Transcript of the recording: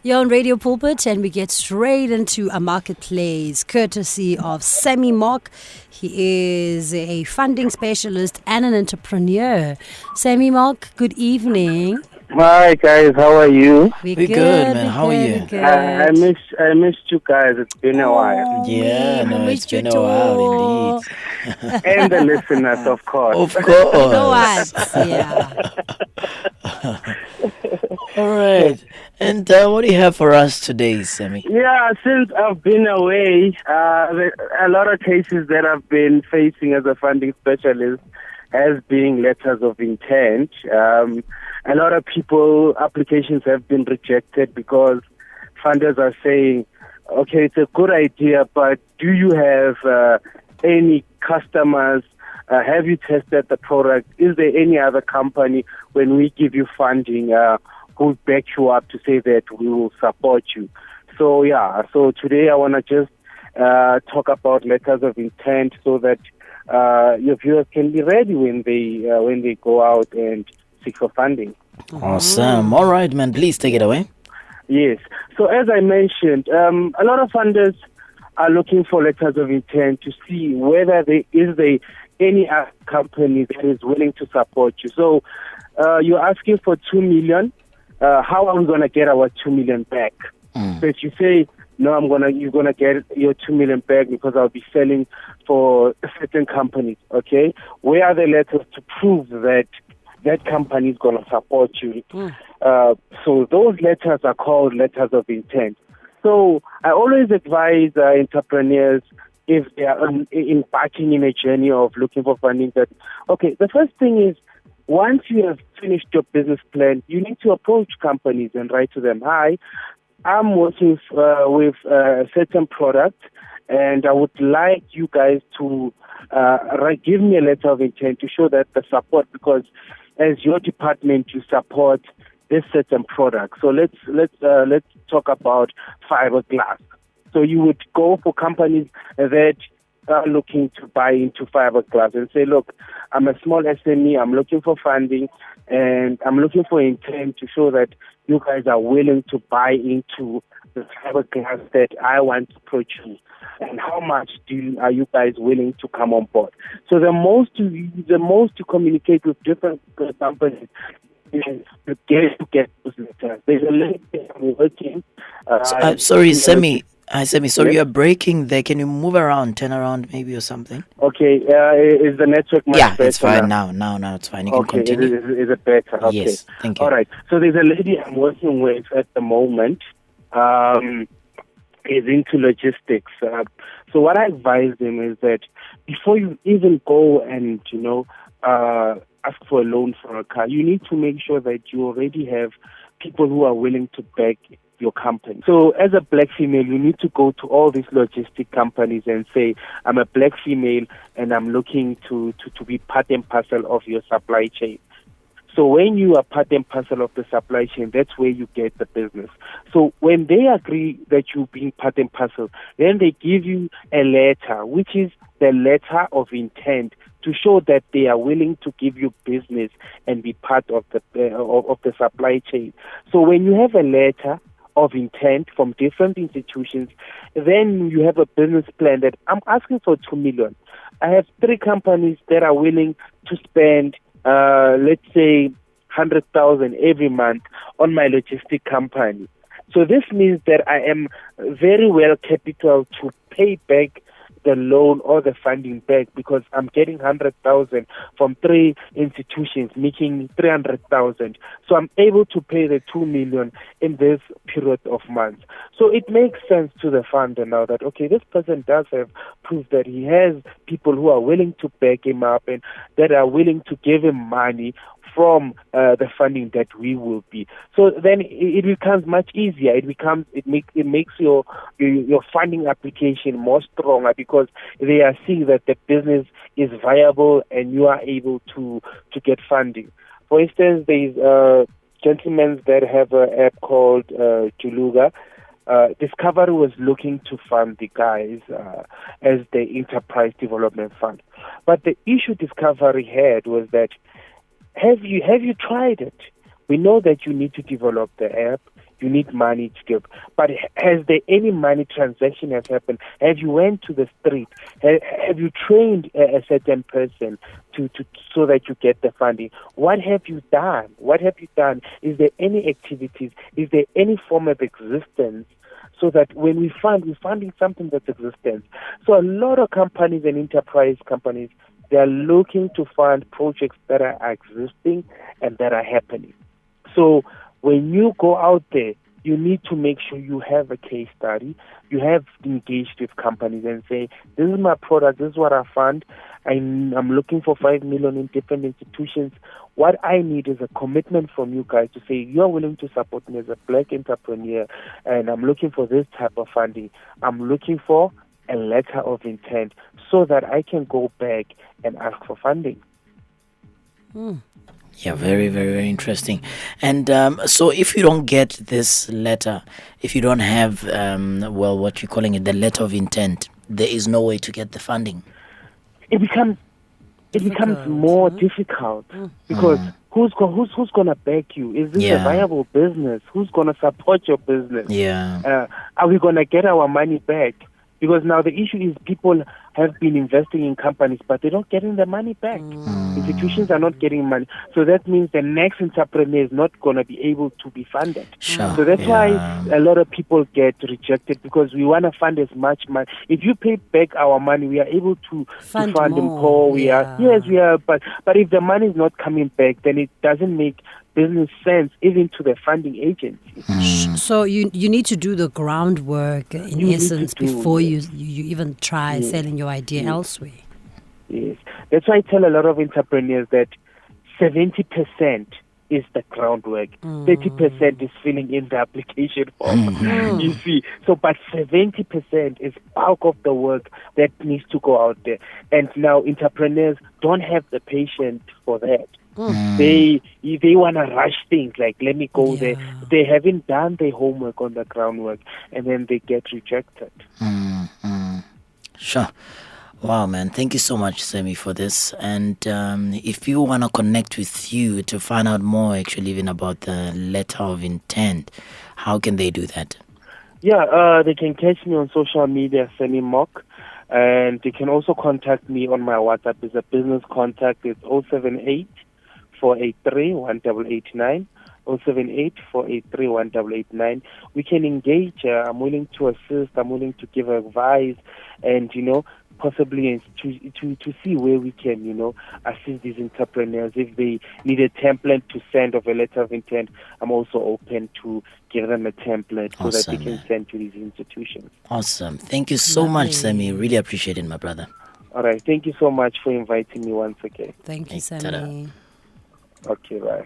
You're on Radio Pulpit, and we get straight into a marketplace courtesy of Sammy Mok. He is a funding specialist and an entrepreneur. Sammy Mok, good evening. Hi guys, how are you? We're good, man. How are you? I missed you guys. It's been a while. Yeah, we no, it's missed you been a while too. indeed. And the listeners, of course. Of You know course. what? Yeah. All right. And what do you have for us today, Sammy? Yeah, since I've been away, a lot of cases that I've been facing as a funding specialist has been letters of intent. A lot of applications have been rejected because funders are saying, okay, it's a good idea, but do you have any customers? Have you tested the product? Is there any other company, when we give you funding, who back you up to say that we will support you? So today I want to just talk about letters of intent so that your viewers can be ready when they go out and seek for funding. Awesome. All right, man. Please take it away. Yes. So as I mentioned, a lot of funders are looking for letters of intent to see whether there is any other company that is willing to support you. So you're asking for 2 million. How are we going to get our 2 million back? So if you say, no, you're gonna get your 2 million back because I'll be selling for certain companies. Okay, where are the letters to prove that that company is gonna support you? So those letters are called letters of intent. So I always advise entrepreneurs, if they are embarking in a journey of looking for funding, that okay, the first thing is, once you have finished your business plan, you need to approach companies and write to them, hi, I'm working with a certain product, and I would like you guys to give me a letter of intent to show that the support, because as your department you support this certain product. So let's talk about fiberglass. So you would go for companies that are looking to buy into fiberglass and say, look, I'm a small SME, I'm looking for funding, and I'm looking for intent to show that you guys are willing to buy into the fiberglass that I want to produce, and how much are you guys willing to come on board? So the most to communicate with different companies is to get those letters. There's a link I'm working. Sorry, Sammy. Hi, Sammy. Sorry, you're breaking there. Can you move around, turn around maybe or something? Okay. Is the network much better? Yeah, it's fine now. Now it's fine. You can continue. Is it better? Okay. Yes, thank you. All right. So there's a lady I'm working with at the moment. Is into logistics. So what I advise them is that before you even go and ask for a loan for a car, you need to make sure that you already have people who are willing to back your company. So as a black female, you need to go to all these logistic companies and say, I'm a black female and I'm looking to be part and parcel of your supply chain. So when you are part and parcel of the supply chain, that's where you get the business. So when they agree that you're being part and parcel, then they give you a letter, which is the letter of intent, to show that they are willing to give you business and be part of the supply chain. So when you have a letter of intent from different institutions, then you have a business plan that I'm asking for 2 million. I have 3 companies that are willing to spend, let's say, 100,000 every month on my logistic company. So this means that I am very well capital to pay back the loan or the funding back, because I'm getting 100,000 from 3 institutions, making 300,000. So I'm able to pay the 2 million in this period of months. So it makes sense to the funder now that, okay, this person does have proof that he has people who are willing to back him up and that are willing to give him money from the funding that we will be. So then it becomes much easier. It makes your funding application more stronger, because they are seeing that the business is viable and you are able to get funding. For instance, there's gentlemen that have an app called Juluga. Discovery was looking to fund the guys as the enterprise development fund. But the issue Discovery had was that, have you tried it? We know that you need to develop the app. you need money to give. But has there any money transaction has happened? Have you went to the street? Have you trained a certain person to so that you get the funding? What have you done? What have you done? Is there any activities? Is there any form of existence? So that when we're funding something that's existent. So a lot of companies and enterprise companies, they are looking to fund projects that are existing and that are happening. So when you go out there, you need to make sure you have a case study. You have engaged with companies and say, this is my product, this is what I fund. I'm looking for 5 million in different institutions. What I need is a commitment from you guys to say, you're willing to support me as a black entrepreneur, and I'm looking for this type of funding. I'm looking for a letter of intent so that I can go back and ask for funding. Yeah, very, very, very interesting. And so if you don't get this letter, if you don't have, what you're calling it, the letter of intent, there is no way to get the funding. It becomes more difficult because who's going to back you? Is this a viable business? Who's going to support your business? Yeah. Are we going to get our money back? Because now the issue is people have been investing in companies, but they're not getting their money back. Institutions are not getting money. So that means the next entrepreneur is not going to be able to be funded. Sure. So that's why a lot of people get rejected, because we want to fund as much money. If you pay back our money, we are able to fund them more. We are. But if the money is not coming back, then it doesn't make business sense even to the funding agency. So you need to do the groundwork in essence before you even try selling your idea elsewhere. Yes. That's why I tell a lot of entrepreneurs that 70% is the groundwork. 30% is filling in the application form. You see. So but 70% is bulk of the work that needs to go out there. And now entrepreneurs don't have the patience for that. They want to rush things, like, let me go there. They haven't done their homework on the groundwork, and then they get rejected. Sure. Wow, man. Thank you so much, Sammy, for this. And if you want to connect with you to find out more, actually, even about the letter of intent, how can they do that? Yeah, they can catch me on social media, Sammy Mok. And they can also contact me on my WhatsApp. It's a business contact. It's 078 483 1889. 078 483 1889. We can engage. I'm willing to assist. I'm willing to give advice, and possibly to see where we can assist these entrepreneurs. If they need a template to send of a letter of intent, I'm also open to give them a template so that they can send to these institutions. Awesome. Thank you so much, Sammy. Really appreciate it, my brother. All right. Thank you so much for inviting me once again. Thank you, Sammy. Ta-da. Okay, bye.